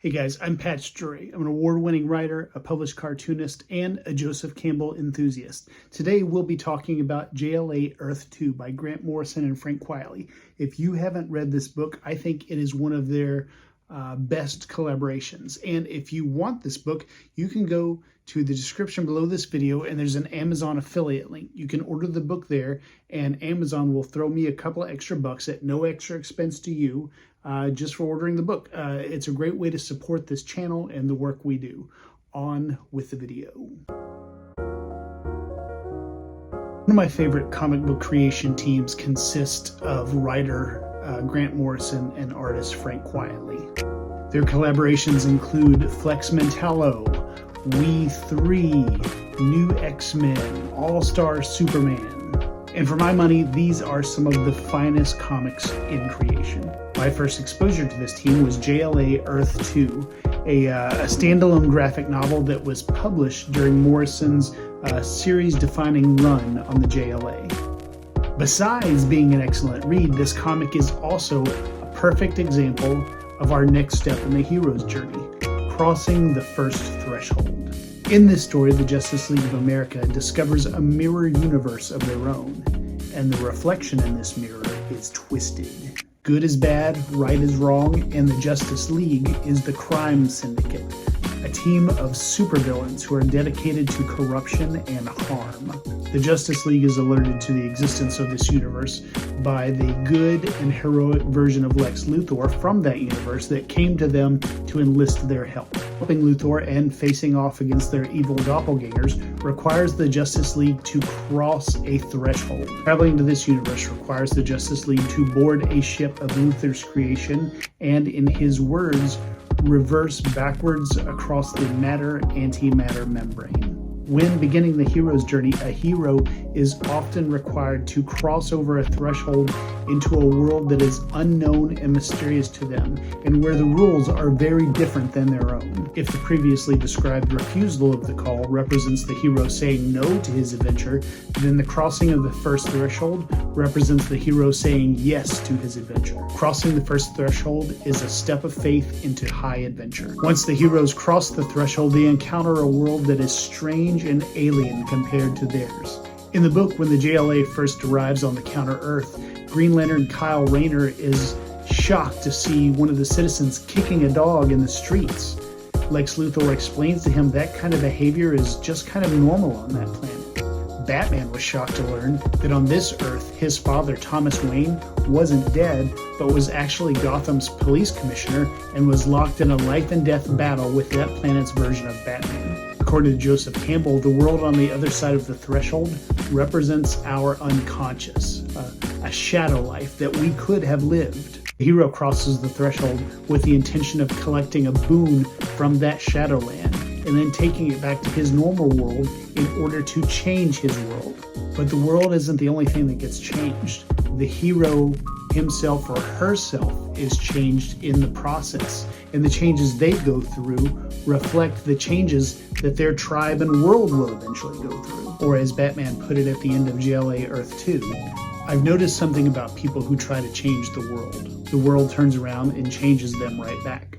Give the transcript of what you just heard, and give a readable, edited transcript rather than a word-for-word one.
Hey guys, I'm Drury. I'm an award-winning writer, a published cartoonist, and a Joseph Campbell enthusiast. Today we'll be talking about JLA Earth 2 by Grant Morrison and Frank Quitely. If you haven't read this book, I think it is one of their best collaborations. And if you want this book, you can go to the description below this video and there's an Amazon affiliate link. You can order the book there and Amazon will throw me a couple of extra bucks at no extra expense to you just for ordering the book. It's a great way to support this channel and the work we do. On with the video. One of my favorite comic book creation teams consists of writer Grant Morrison and artist Frank Quitely. Their collaborations include Flex Mentallo, We 3, New X-Men, All-Star Superman. And for my money, these are some of the finest comics in creation. My first exposure to this team was JLA Earth 2, a standalone graphic novel that was published during Morrison's series-defining run on the JLA. Besides being an excellent read, this comic is also a perfect example of our next step in the hero's journey, crossing the first threshold. In this story, the Justice League of America discovers a mirror universe of their own, and the reflection in this mirror is twisted. Good is bad, right is wrong, and the Justice League is the crime syndicate, a team of supervillains who are dedicated to corruption and harm. The Justice League is alerted to the existence of this universe by the good and heroic version of Lex Luthor from that universe that came to them to enlist their help. Helping Luthor and facing off against their evil doppelgangers requires the Justice League to cross a threshold. Traveling to this universe requires the Justice League to board a ship of Luthor's creation and, in his words, reverse backwards across the matter-antimatter membrane. When beginning the hero's journey, a hero is often required to cross over a threshold into a world that is unknown and mysterious to them, and where the rules are very different than their own. If the previously described refusal of the call represents the hero saying no to his adventure, then the crossing of the first threshold represents the hero saying yes to his adventure. Crossing the first threshold is a step of faith into high adventure. Once the heroes cross the threshold, they encounter a world that is strange and alien compared to theirs. In the book, when the JLA first arrives on the counter Earth, Green Lantern Kyle Rayner is shocked to see one of the citizens kicking a dog in the streets. Lex Luthor explains to him that kind of behavior is just kind of normal on that planet. Batman was shocked to learn that on this Earth, his father, Thomas Wayne, wasn't dead, but was actually Gotham's police commissioner and was locked in a life-and-death battle with that planet's version of Batman. According to Joseph Campbell, the world on the other side of the threshold represents our unconscious, a shadow life that we could have lived. The hero crosses the threshold with the intention of collecting a boon from that shadowland and then taking it back to his normal world in order to change his world. But the world isn't the only thing that gets changed. The hero himself or herself is changed in the process, and the changes they go through reflect the changes that their tribe and world will eventually go through. Or as Batman put it at the end of JLA Earth 2, I've noticed something about people who try to change the world. The world turns around and changes them right back.